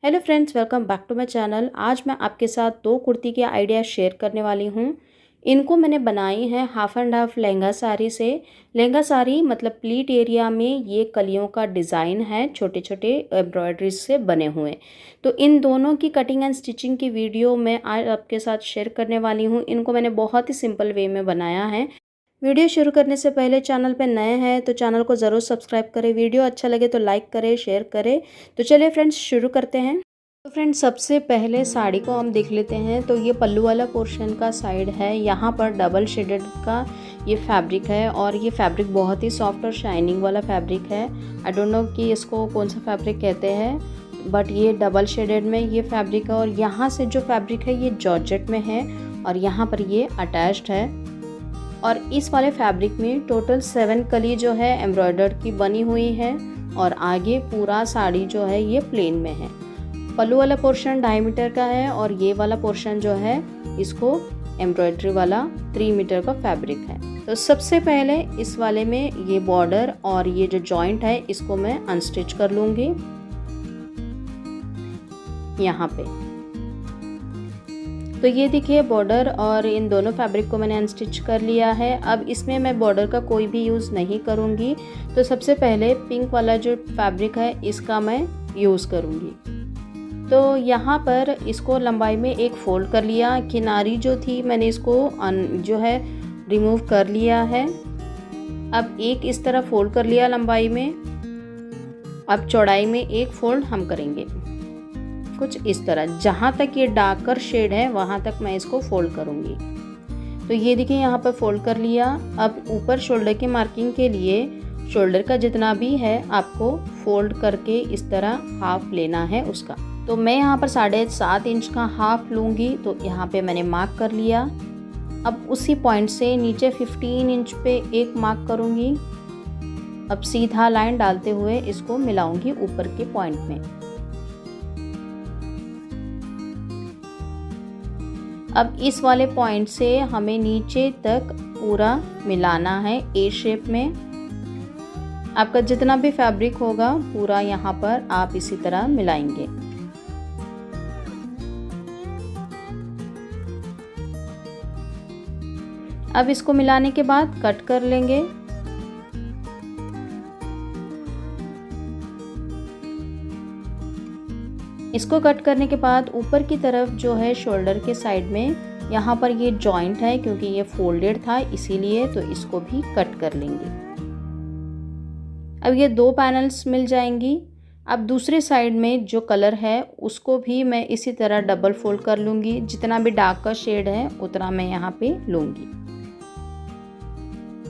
Hello friends, welcome back to my channel. आज मैं आपके साथ दो कुर्ती के आइडिया शेयर करने वाली हूँ। इनको मैंने बनाई हैं half and half lehenga sari से। लहंगा साड़ी मतलब प्लीट एरिया में ये कलियों का डिज़ाइन है, छोटे छोटे एम्ब्रॉयडरीज से बने हुए। तो इन दोनों की कटिंग एंड स्टिचिंग की वीडियो मैं आज आपके साथ शेयर करने वाली हूँ। इनको मैंने बहुत ही सिंपल वे में बनाया है। वीडियो शुरू करने से पहले चैनल पर नए हैं तो चैनल को ज़रूर सब्सक्राइब करें। वीडियो अच्छा लगे तो लाइक करें, शेयर करें। तो चलिए फ्रेंड्स शुरू करते हैं। तो फ्रेंड्स सबसे पहले साड़ी को हम देख लेते हैं। तो ये पल्लू वाला पोर्शन का साइड है। यहाँ पर डबल शेडेड का ये फैब्रिक है और ये फैब्रिक बहुत ही सॉफ्ट और शाइनिंग वाला फैब्रिक है। आई डोंट नो कि इसको कौन सा फैब्रिक कहते हैं, बट ये डबल शेडेड में ये फैब्रिक है। और यहाँ से जो फैब्रिक है ये जॉर्जेट में है और यहाँ पर ये अटैच्ड है। और इस वाले फैब्रिक में टोटल 7 कली जो है एम्ब्रॉयडर्ड की बनी हुई है और आगे पूरा साड़ी जो है ये प्लेन में है। पल्लू वाला पोर्शन 2.5 मीटर का है और ये वाला पोर्शन जो है इसको एम्ब्रॉयडरी वाला 3 मीटर का फैब्रिक है। तो सबसे पहले इस वाले में ये बॉर्डर और ये जो जॉइंट है इसको मैं अनस्टिच कर लूँगी यहाँ पे। तो ये देखिए बॉर्डर और इन दोनों फैब्रिक को मैंने अनस्टिच कर लिया है। अब इसमें मैं बॉर्डर का कोई भी यूज़ नहीं करूँगी। तो सबसे पहले पिंक वाला जो फैब्रिक है इसका मैं यूज़ करूँगी। तो यहाँ पर इसको लंबाई में एक फ़ोल्ड कर लिया। किनारी जो थी मैंने इसको जो है रिमूव कर लिया है। अब एक इस तरह फ़ोल्ड कर लिया लंबाई में। अब चौड़ाई में एक फ़ोल्ड हम करेंगे कुछ इस तरह। जहाँ तक ये डार्कर शेड है वहाँ तक मैं इसको फ़ोल्ड करूँगी। तो ये देखिए यहाँ पर फ़ोल्ड कर लिया। अब ऊपर शोल्डर की मार्किंग के लिए शोल्डर का जितना भी है आपको फ़ोल्ड करके इस तरह हाफ लेना है उसका। तो मैं यहाँ पर 7.5 इंच का हाफ लूँगी। तो यहाँ पे मैंने मार्क कर लिया। अब उसी पॉइंट से नीचे 15 इंच पे एक मार्क करूँगी। अब सीधा लाइन डालते हुए इसको मिलाऊंगी ऊपर के पॉइंट में। अब इस वाले पॉइंट से हमें नीचे तक पूरा मिलाना है ए शेप में। आपका जितना भी फैब्रिक होगा पूरा यहाँ पर आप इसी तरह मिलाएंगे। अब इसको मिलाने के बाद कट कर लेंगे। इसको कट करने के बाद ऊपर की तरफ जो है शोल्डर के साइड में यहाँ पर ये जॉइंट है, क्योंकि ये फोल्डेड था इसीलिए, तो इसको भी कट कर लेंगे। अब ये 2 पैनल्स मिल जाएंगी। अब दूसरे साइड में जो कलर है उसको भी मैं इसी तरह डबल फोल्ड कर लूँगी। जितना भी डार्क का शेड है उतना मैं यहाँ पे लूँगी।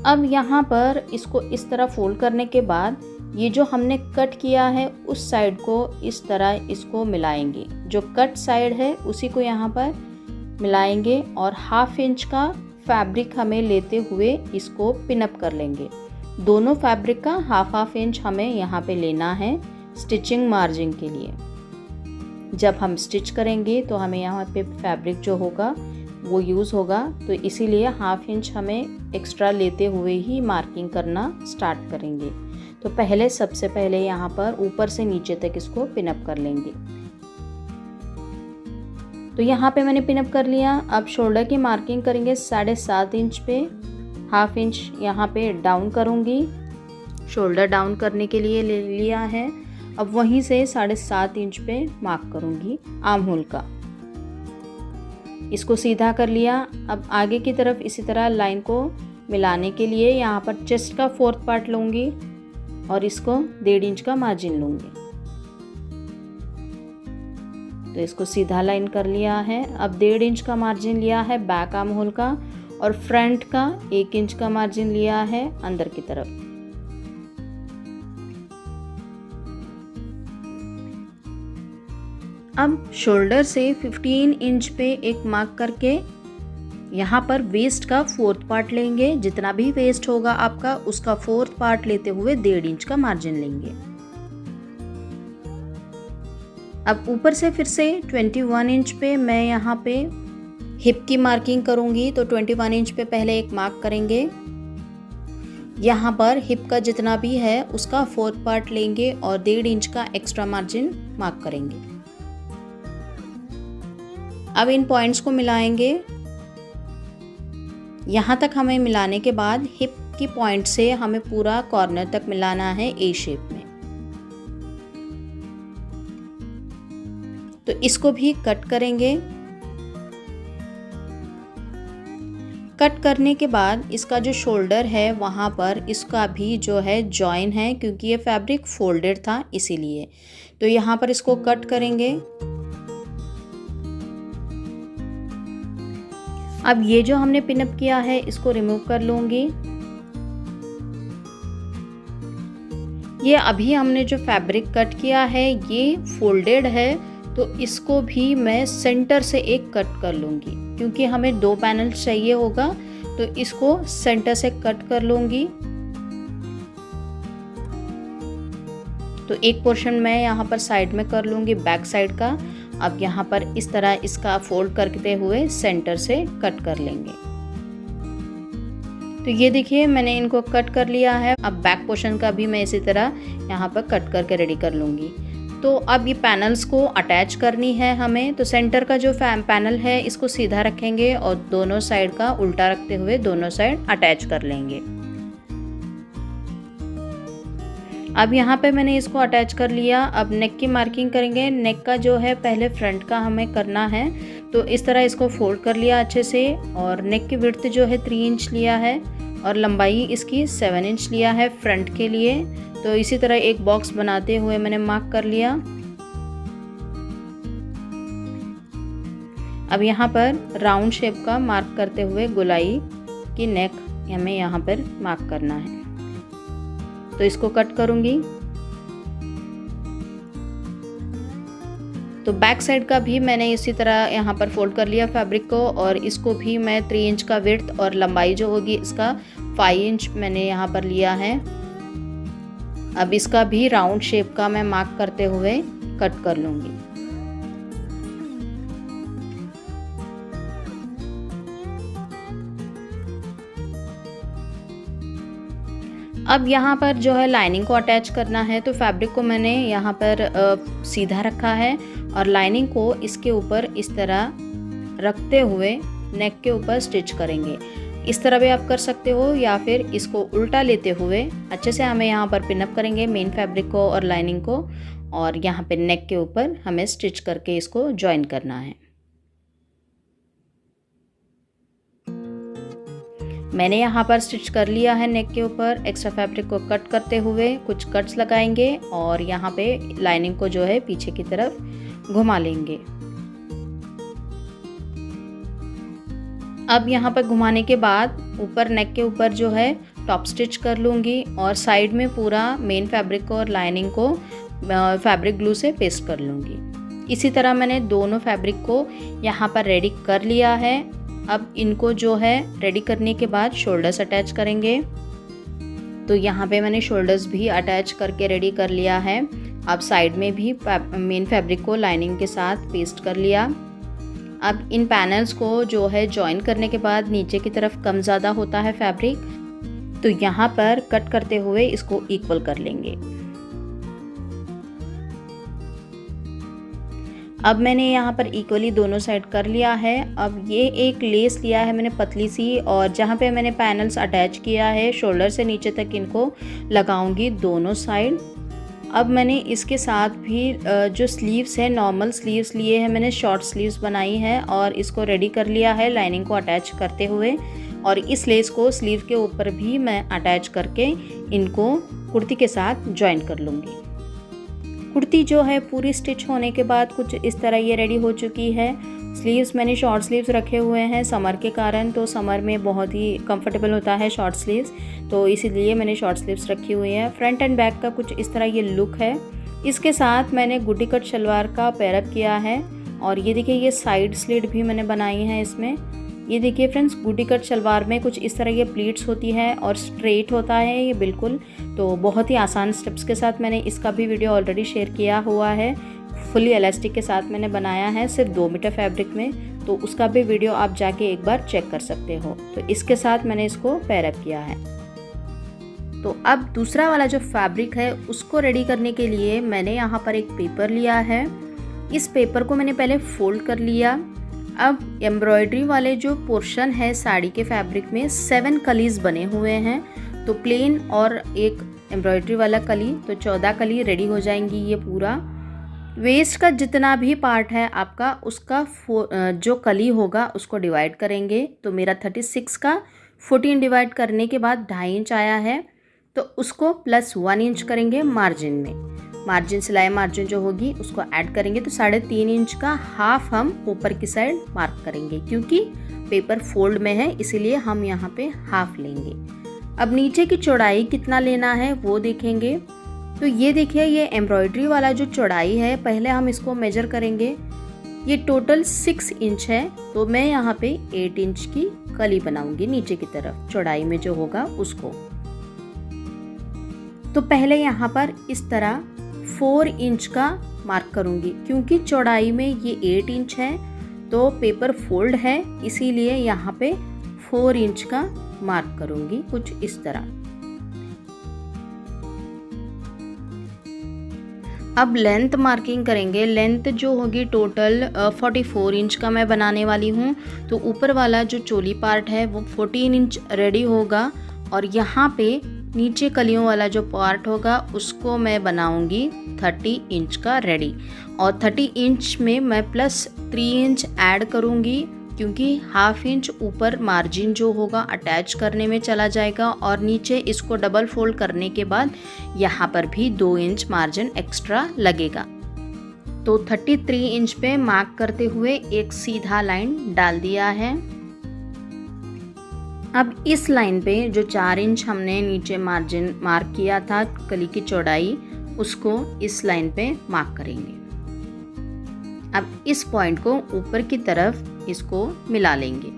अब यहाँ पर इसको इस तरह फोल्ड करने के बाद ये जो हमने कट किया है उस साइड को इस तरह इसको मिलाएंगे। जो कट साइड है उसी को यहाँ पर मिलाएंगे और 1/2 इंच का फैब्रिक हमें लेते हुए इसको पिनअप कर लेंगे। दोनों फैब्रिक का 1/2 इंच हमें यहाँ पे लेना है स्टिचिंग मार्जिन के लिए। जब हम स्टिच करेंगे तो हमें यहाँ पे फैब्रिक जो होगा वो यूज़ होगा, तो इसीलिए 1/2 इंच हमें एक्स्ट्रा लेते हुए ही मार्किंग करना स्टार्ट करेंगे। तो पहले सबसे पहले यहाँ पर ऊपर से नीचे तक इसको पिनअप कर लेंगे। तो यहाँ पे मैंने पिनअप कर लिया। अब शोल्डर की मार्किंग करेंगे 7.5 इंच पे। 1/2 इंच यहाँ पे डाउन करूँगी। शोल्डर डाउन करने के लिए ले लिया है। अब वहीं से 7.5 इंच पे मार्क करूँगी आर्म होल का। इसको सीधा कर लिया। अब आगे की तरफ इसी तरह लाइन को मिलाने के लिए यहाँ पर चेस्ट का 4th पार्ट लूँगी और इसको 1.5 इंच का मार्जिन लूँगी। तो इसको सीधा लाइन कर लिया है। अब 1.5 इंच का मार्जिन लिया है बैक आर्म होल का और फ्रंट का 1 इंच का मार्जिन लिया है अंदर की तरफ। अब शोल्डर से 15 इंच पे एक मार्क करके यहाँ पर वेस्ट का 4th पार्ट लेंगे। जितना भी वेस्ट होगा आपका उसका 4th पार्ट लेते हुए 1.5 इंच का मार्जिन लेंगे। अब ऊपर से फिर से 21 इंच पे मैं यहाँ पे हिप की मार्किंग करूँगी। तो 21 इंच पे पहले एक मार्क करेंगे। यहाँ पर हिप का जितना भी है उसका 4th पार्ट लेंगे और 1.5 इंच का एक्स्ट्रा मार्जिन मार्क करेंगे। अब इन पॉइंट्स को मिलाएंगे। यहाँ तक हमें मिलाने के बाद हिप की पॉइंट से हमें पूरा कॉर्नर तक मिलाना है ए शेप में। तो इसको भी कट करेंगे। कट करने के बाद इसका जो शोल्डर है वहाँ पर इसका भी जो है जॉइन है, क्योंकि ये फैब्रिक फोल्डेड था इसीलिए। तो यहाँ पर इसको कट करेंगे। अब ये जो हमने पिनअप किया है इसको रिमूव कर लूँगी। ये अभी हमने जो फैब्रिक कट किया है ये फोल्डेड है, तो इसको भी मैं सेंटर से एक कट कर लूँगी, क्योंकि हमें 2 पैनल चाहिए होगा, तो इसको सेंटर से कट कर लूँगी। तो एक पोर्शन मैं यहाँ पर साइड में कर लूँगी बैक साइड का। अब यहाँ पर इस तरह इसका फोल्ड करते हुए सेंटर से कट कर लेंगे। तो ये देखिए मैंने इनको कट कर लिया है। अब बैक पोर्शन का भी मैं इसी तरह यहाँ पर कट करके रेडी कर लूँगी। तो अब ये पैनल्स को अटैच करनी है हमें। तो सेंटर का जो पैनल है इसको सीधा रखेंगे और दोनों साइड का उल्टा रखते हुए दोनों साइड अटैच कर लेंगे। अब यहाँ पे मैंने इसको अटैच कर लिया। अब नेक की मार्किंग करेंगे। नेक का जो है पहले फ्रंट का हमें करना है, तो इस तरह इसको फोल्ड कर लिया अच्छे से। और नेक की विड्थ जो है 3 इंच लिया है और लंबाई इसकी 7 इंच लिया है फ्रंट के लिए। तो इसी तरह एक बॉक्स बनाते हुए मैंने मार्क कर लिया। अब यहाँ पर राउंड शेप का मार्क करते हुए गोलाई की नेक हमें यहाँ पर मार्क करना है। तो इसको कट करूँगी। तो बैक साइड का भी मैंने इसी तरह यहाँ पर फोल्ड कर लिया फैब्रिक को, और इसको भी मैं 3 इंच का विड्थ और लंबाई जो होगी इसका 5 इंच मैंने यहाँ पर लिया है। अब इसका भी राउंड शेप का मैं मार्क करते हुए कट कर लूँगी। अब यहाँ पर जो है लाइनिंग को अटैच करना है। तो फैब्रिक को मैंने यहाँ पर सीधा रखा है और लाइनिंग को इसके ऊपर इस तरह रखते हुए नेक के ऊपर स्टिच करेंगे। इस तरह भी आप कर सकते हो, या फिर इसको उल्टा लेते हुए अच्छे से हमें यहाँ पर पिनअप करेंगे मेन फैब्रिक को और लाइनिंग को, और यहाँ पे नेक के ऊपर हमें स्टिच करके इसको ज्वाइन करना है। मैंने यहाँ पर स्टिच कर लिया है नेक के ऊपर। एक्स्ट्रा फैब्रिक को कट करते हुए कुछ कट्स लगाएंगे और यहाँ पे लाइनिंग को जो है पीछे की तरफ घुमा लेंगे। अब यहाँ पर घुमाने के बाद ऊपर नेक के ऊपर जो है टॉप स्टिच कर लूँगी और साइड में पूरा मेन फैब्रिक को और लाइनिंग को फैब्रिक ग्लू से पेस्ट कर लूँगी। इसी तरह मैंने दोनों फैब्रिक को यहाँ पर रेडी कर लिया है। अब इनको जो है रेडी करने के बाद शोल्डर्स अटैच करेंगे। तो यहाँ पे मैंने शोल्डर्स भी अटैच करके रेडी कर लिया है। अब साइड में भी मेन फैब्रिक को लाइनिंग के साथ पेस्ट कर लिया। अब इन पैनल्स को जो है जॉइन करने के बाद नीचे की तरफ कम ज़्यादा होता है फैब्रिक, तो यहाँ पर कट करते हुए इसको इक्वल कर लेंगे। अब मैंने यहाँ पर इक्वली दोनों साइड कर लिया है। अब ये एक लेस लिया है मैंने पतली सी, और जहाँ पे मैंने पैनल्स अटैच किया है शोल्डर से नीचे तक इनको लगाऊंगी दोनों साइड। अब मैंने इसके साथ भी जो स्लीव्स है नॉर्मल स्लीव्स लिए हैं, मैंने शॉर्ट स्लीव्स बनाई है और इसको रेडी कर लिया है लाइनिंग को अटैच करते हुए। और इस लेस को स्लीव के ऊपर भी मैं अटैच करके इनको कुर्ती के साथ ज्वाइन कर लूँगी। कुर्ती जो है पूरी स्टिच होने के बाद कुछ इस तरह ये रेडी हो चुकी है। स्लीव्स मैंने शॉर्ट स्लीव्स रखे हुए हैं समर के कारण, तो समर में बहुत ही कंफर्टेबल होता है शॉर्ट स्लीव्स, तो इसीलिए मैंने शॉर्ट स्लीव्स रखी हुई है। फ्रंट एंड बैक का कुछ इस तरह ये लुक है। इसके साथ मैंने गुड्डी कट शलवार का पेयरअप किया है, और ये देखिए ये साइड स्लिट भी मैंने बनाई है इसमें। ये देखिए फ्रेंड्स, गुड्डी कट शलवार में कुछ इस तरह ये प्लीट्स होती है और स्ट्रेट होता है ये बिल्कुल। तो बहुत ही आसान स्टेप्स के साथ मैंने इसका भी वीडियो ऑलरेडी शेयर किया हुआ है। फुली इलास्टिक के साथ मैंने बनाया है सिर्फ 2 मीटर फैब्रिक में, तो उसका भी वीडियो आप जाके एक बार चेक कर सकते हो। तो इसके साथ मैंने इसको पेयरअप किया है। तो अब दूसरा वाला जो फैब्रिक है उसको रेडी करने के लिए मैंने यहाँ पर एक पेपर लिया है। इस पेपर को मैंने पहले फोल्ड कर लिया। अब एम्ब्रॉयडरी वाले जो पोर्शन है साड़ी के फैब्रिक में 7 कलीज बने हुए हैं, तो प्लेन और एक एम्ब्रॉयडरी वाला कली, तो 14 कली रेडी हो जाएंगी। ये पूरा वेस्ट का जितना भी पार्ट है आपका, उसका जो कली होगा उसको डिवाइड करेंगे। तो मेरा 36 का 14 डिवाइड करने के बाद 2.5 इंच आया है, तो उसको प्लस 1 इंच करेंगे मार्जिन में। मार्जिन सिलाई मार्जिन जो होगी उसको ऐड करेंगे, तो 3.5 इंच का हाफ हम ऊपर की साइड मार्क करेंगे, क्योंकि पेपर फोल्ड में है इसीलिए हम यहाँ पे हाफ लेंगे। अब नीचे की चौड़ाई कितना लेना है वो देखेंगे। तो ये देखिए, ये एम्ब्रॉयडरी वाला जो चौड़ाई है, पहले हम इसको मेजर करेंगे। ये टोटल 6 इंच है, तो मैं यहाँ पे 8 इंच की कली बनाऊंगी नीचे की तरफ, चौड़ाई में जो होगा उसको। तो पहले यहाँ पर इस तरह 4 इंच का मार्क करूंगी, क्योंकि चौड़ाई में ये 8 इंच है, तो पेपर फोल्ड है इसीलिए यहाँ पे 4 इंच का मार्क करूंगी, कुछ इस तरह। अब लेंथ मार्किंग करेंगे। लेंथ जो होगी टोटल 44 इंच का मैं बनाने वाली हूँ। तो ऊपर वाला जो चोली पार्ट है वो 14 इंच रेडी होगा, और यहाँ पे नीचे कलियों वाला जो पार्ट होगा उसको मैं बनाऊंगी 30 इंच का रेडी। और 30 इंच में मैं प्लस 3 इंच ऐड करूँगी, क्योंकि हाफ इंच ऊपर मार्जिन जो होगा अटैच करने में चला जाएगा, और नीचे इसको डबल फोल्ड करने के बाद यहाँ पर भी 2 इंच मार्जिन एक्स्ट्रा लगेगा। तो 33 इंच पे मार्क करते हुए एक सीधा लाइन डाल दिया है। अब इस लाइन पे जो 4 इंच हमने नीचे मार्जिन मार्क किया था कली की चौड़ाई, उसको इस लाइन पे मार्क करेंगे। अब इस पॉइंट को ऊपर की तरफ इसको मिला लेंगे।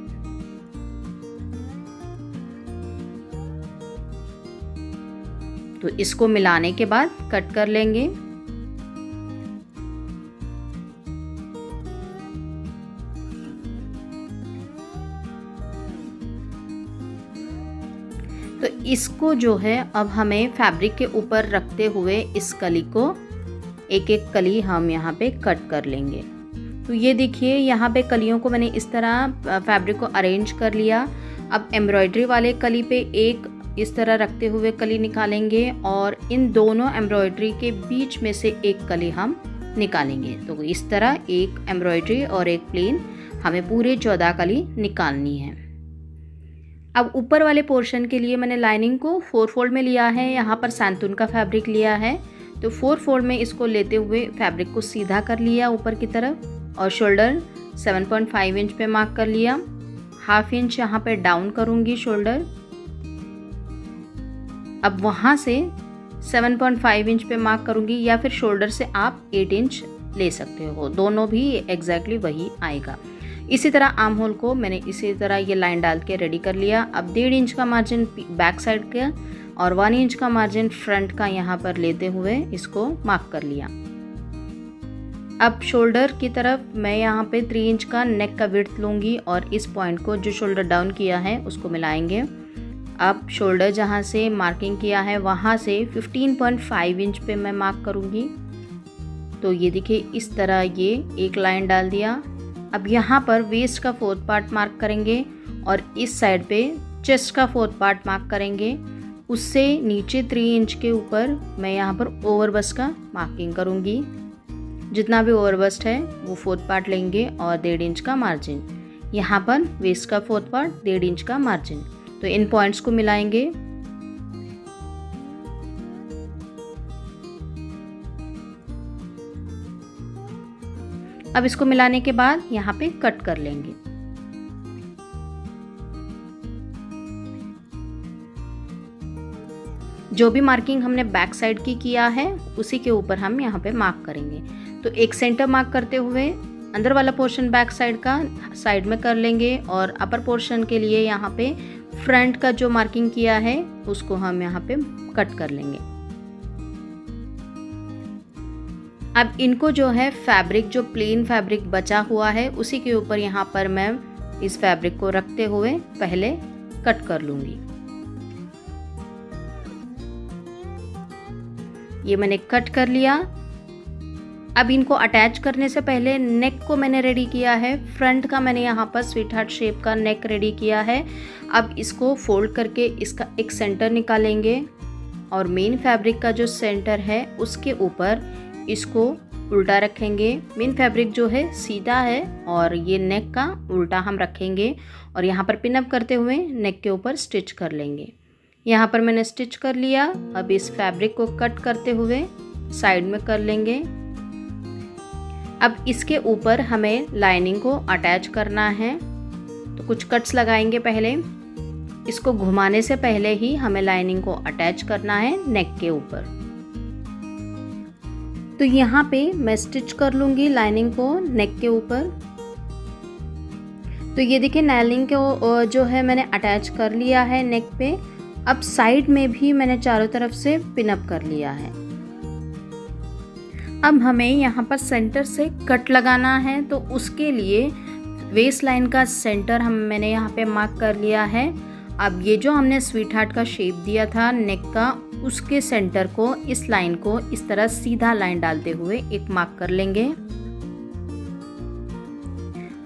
तो इसको मिलाने के बाद कट कर लेंगे। तो इसको जो है अब हमें फैब्रिक के ऊपर रखते हुए इस कली को एक एक कली हम यहाँ पे कट कर लेंगे। तो ये देखिए, यहाँ पे कलियों को मैंने इस तरह फैब्रिक को अरेंज कर लिया। अब एम्ब्रॉयडरी वाले कली पे एक इस तरह रखते हुए कली निकालेंगे, और इन दोनों एम्ब्रॉयडरी के बीच में से एक कली हम निकालेंगे। तो इस तरह एक एम्ब्रॉयडरी और एक प्लेन हमें पूरे 14 कली निकालनी है। अब ऊपर वाले पोर्शन के लिए मैंने लाइनिंग को 4 फोल्ड में लिया है। यहाँ पर सैंतून का फैब्रिक लिया है, तो 4 फोल्ड में इसको लेते हुए फैब्रिक को सीधा कर लिया ऊपर की तरफ, और शोल्डर 7.5 इंच पे मार्क कर लिया। हाफ इंच यहाँ पे डाउन करूँगी शोल्डर। अब वहाँ से 7.5 इंच पे मार्क करूँगी, या फिर शोल्डर से आप 8 इंच ले सकते हो, दोनों भी एग्जैक्टली वही आएगा। इसी तरह आर्म होल को मैंने इसी तरह ये लाइन डाल के रेडी कर लिया। अब 1.5 इंच का मार्जिन बैक साइड का और 1 इंच का मार्जिन फ्रंट का यहाँ पर लेते हुए इसको मार्क कर लिया। अब शोल्डर की तरफ मैं यहाँ पे 3 इंच का नेक का विड्थ लूँगी, और इस पॉइंट को जो शोल्डर डाउन किया है उसको मिलाएंगे। अब शोल्डर जहाँ से मार्किंग किया है वहाँ से 15.5 इंच पे मैं मार्क करूँगी। तो ये देखिए, इस तरह ये एक लाइन डाल दिया। अब यहाँ पर वेस्ट का 4th पार्ट मार्क करेंगे, और इस साइड पे चेस्ट का 4th पार्ट मार्क करेंगे। उससे नीचे 3 इंच के ऊपर मैं यहाँ पर ओवर बस्ट का मार्किंग करूँगी। जितना भी ओवर बस्ट है वो 4th पार्ट लेंगे, और 1.5 इंच का मार्जिन। यहाँ पर वेस्ट का 4th पार्ट 1.5 इंच का मार्जिन। तो इन पॉइंट्स को मिलाएंगे। अब इसको मिलाने के बाद यहाँ पे कट कर लेंगे। जो भी मार्किंग हमने बैक साइड की किया है उसी के ऊपर हम यहाँ पे मार्क करेंगे। तो एक सेंटर मार्क करते हुए अंदर वाला पोर्शन बैक साइड का साइड में कर लेंगे, और अपर पोर्शन के लिए यहाँ पे फ्रंट का जो मार्किंग किया है उसको हम यहाँ पे कट कर लेंगे। अब इनको जो है फैब्रिक, जो प्लेन फैब्रिक बचा हुआ है उसी के ऊपर यहाँ पर मैं इस फैब्रिक को रखते हुए पहले कट कर लूँगी। ये मैंने कट कर लिया। अब इनको अटैच करने से पहले नेक को मैंने रेडी किया है। फ्रंट का मैंने यहाँ पर स्वीट हार्ट शेप का नेक रेडी किया है। अब इसको फोल्ड करके इसका एक सेंटर निकालेंगे और मेन फैब्रिक का जो सेंटर है उसके ऊपर इसको उल्टा रखेंगे। मेन फैब्रिक जो है सीधा है और ये नेक का उल्टा हम रखेंगे और यहाँ पर पिन अप करते हुए नेक के ऊपर स्टिच कर लेंगे। यहाँ पर मैंने स्टिच कर लिया। अब इस फैब्रिक को कट करते हुए साइड में कर लेंगे। अब इसके ऊपर हमें लाइनिंग को अटैच करना है, तो कुछ कट्स लगाएंगे। पहले इसको घुमाने से पहले ही हमें लाइनिंग को अटैच करना है नेक के ऊपर। तो यहाँ पे मैं स्टिच कर लूँगी लाइनिंग को नेक के ऊपर। तो ये देखिए लाइनिंग को जो है मैंने अटैच कर लिया है नेक पे। अब साइड में भी मैंने चारों तरफ से पिन अप कर लिया है। अब हमें यहाँ पर सेंटर से कट लगाना है, तो उसके लिए वेस्ट लाइन का सेंटर मैंने यहाँ पे मार्क कर लिया है। अब ये जो हमने स्वीट हार्ट का शेप दिया था नेक का, उसके सेंटर को, इस लाइन को इस तरह सीधा लाइन डालते हुए एक मार्क कर लेंगे।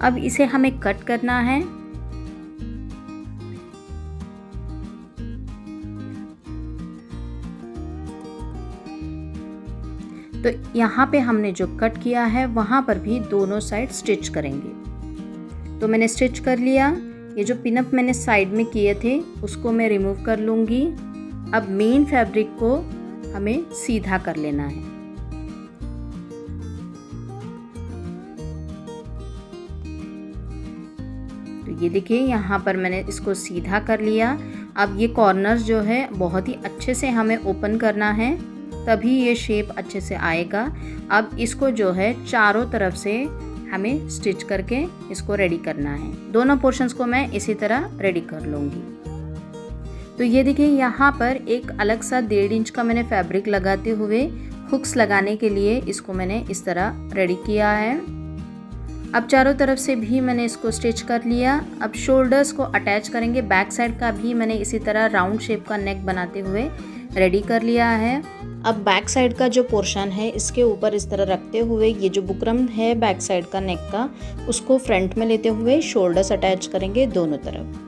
अब इसे हमें कट करना है। तो यहाँ पे हमने जो कट किया है वहाँ पर भी दोनों साइड स्टिच करेंगे। तो मैंने स्टिच कर लिया। ये जो पिनअप मैंने साइड में किए थे उसको मैं रिमूव कर लूँगी। अब मेन फैब्रिक को हमें सीधा कर लेना है। तो ये देखिए यहाँ पर मैंने इसको सीधा कर लिया। अब ये कॉर्नर्स जो है बहुत ही अच्छे से हमें ओपन करना है, तभी ये शेप अच्छे से आएगा। अब इसको जो है चारों तरफ से हमें स्टिच करके इसको रेडी करना है। दोनों पोर्शंस को मैं इसी तरह रेडी कर लूँगी। तो ये देखिए यहाँ पर एक अलग सा 1.5 इंच का मैंने फैब्रिक लगाते हुए हुक्स लगाने के लिए इसको मैंने इस तरह रेडी किया है। अब चारों तरफ से भी मैंने इसको स्टिच कर लिया। अब शोल्डर्स को अटैच करेंगे। बैक साइड का भी मैंने इसी तरह राउंड शेप का नेक बनाते हुए रेडी कर लिया है। अब बैक साइड का जो पोर्शन है इसके ऊपर इस तरह रखते हुए ये जो बुकरम है बैक साइड का नेक का, उसको फ्रंट में लेते हुए शोल्डर्स अटैच करेंगे दोनों तरफ।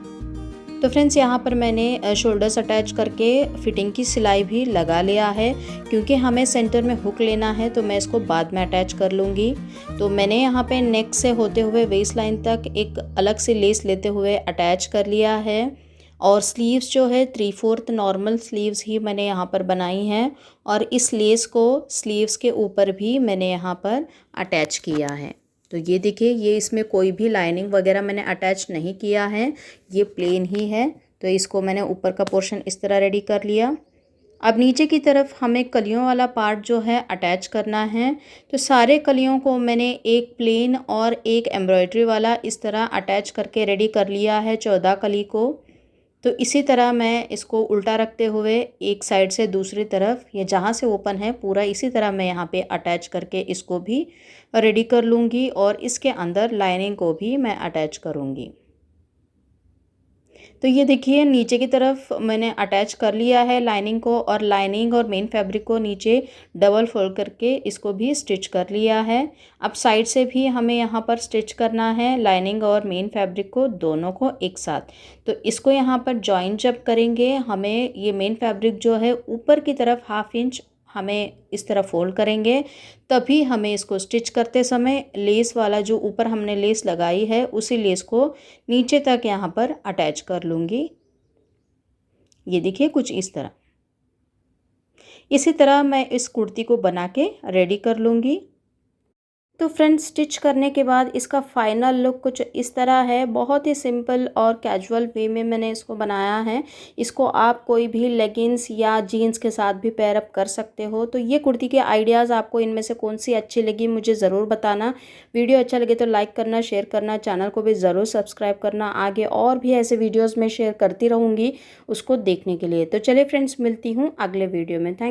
तो फ्रेंड्स यहाँ पर मैंने शोल्डर्स अटैच करके फिटिंग की सिलाई भी लगा लिया है, क्योंकि हमें सेंटर में हुक लेना है तो मैं इसको बाद में अटैच कर लूँगी। तो मैंने यहाँ पे नेक से होते हुए वेस्ट लाइन तक एक अलग से लेस लेते हुए अटैच कर लिया है। और स्लीव्स जो है 3/4 नॉर्मल स्लीव्स ही मैंने यहाँ पर बनाई हैं और इस लेस को स्लीव्स के ऊपर भी मैंने यहाँ पर अटैच किया है। तो ये देखिए, ये इसमें कोई भी लाइनिंग वगैरह मैंने अटैच नहीं किया है, ये प्लेन ही है। तो इसको मैंने ऊपर का पोर्शन इस तरह रेडी कर लिया। अब नीचे की तरफ हमें कलियों वाला पार्ट जो है अटैच करना है। तो सारे कलियों को मैंने एक प्लेन और एक एम्ब्रॉयडरी वाला इस तरह अटैच करके रेडी कर लिया है 14 कली को। तो इसी तरह मैं इसको उल्टा रखते हुए एक साइड से दूसरी तरफ, ये जहाँ से ओपन है पूरा इसी तरह मैं यहाँ पे अटैच करके इसको भी रेडी कर लूँगी और इसके अंदर लाइनिंग को भी मैं अटैच करूँगी। तो ये देखिए नीचे की तरफ मैंने अटैच कर लिया है लाइनिंग को, और लाइनिंग और मेन फैब्रिक को नीचे डबल फोल्ड करके इसको भी स्टिच कर लिया है। अब साइड से भी हमें यहाँ पर स्टिच करना है लाइनिंग और मेन फैब्रिक को, दोनों को एक साथ। तो इसको यहाँ पर जॉइन जब करेंगे, हमें ये मेन फैब्रिक जो है ऊपर की तरफ 1/2 इंच हमें इस तरह फोल्ड करेंगे, तभी हमें इसको स्टिच करते समय लेस वाला जो ऊपर हमने लेस लगाई है उसी लेस को नीचे तक यहाँ पर अटैच कर लूँगी। ये देखिए कुछ इस तरह। इसी तरह मैं इस कुर्ती को बना के रेडी कर लूँगी। तो फ्रेंड्स, स्टिच करने के बाद इसका फाइनल लुक कुछ इस तरह है। बहुत ही सिंपल और कैजुअल वे में मैंने इसको बनाया है। इसको आप कोई भी लेगिंग्स या जीन्स के साथ भी पेयर अप कर सकते हो। तो ये कुर्ती के आइडियाज़ आपको इनमें से कौन सी अच्छी लगी मुझे ज़रूर बताना। वीडियो अच्छा लगे तो लाइक करना, शेयर करना, चैनल को भी ज़रूर सब्सक्राइब करना। आगे और भी ऐसे वीडियोज़ मैं शेयर करती रहूँगी उसको देखने के लिए। तो चलिए फ्रेंड्स, मिलती हूँ अगले वीडियो में। थैंक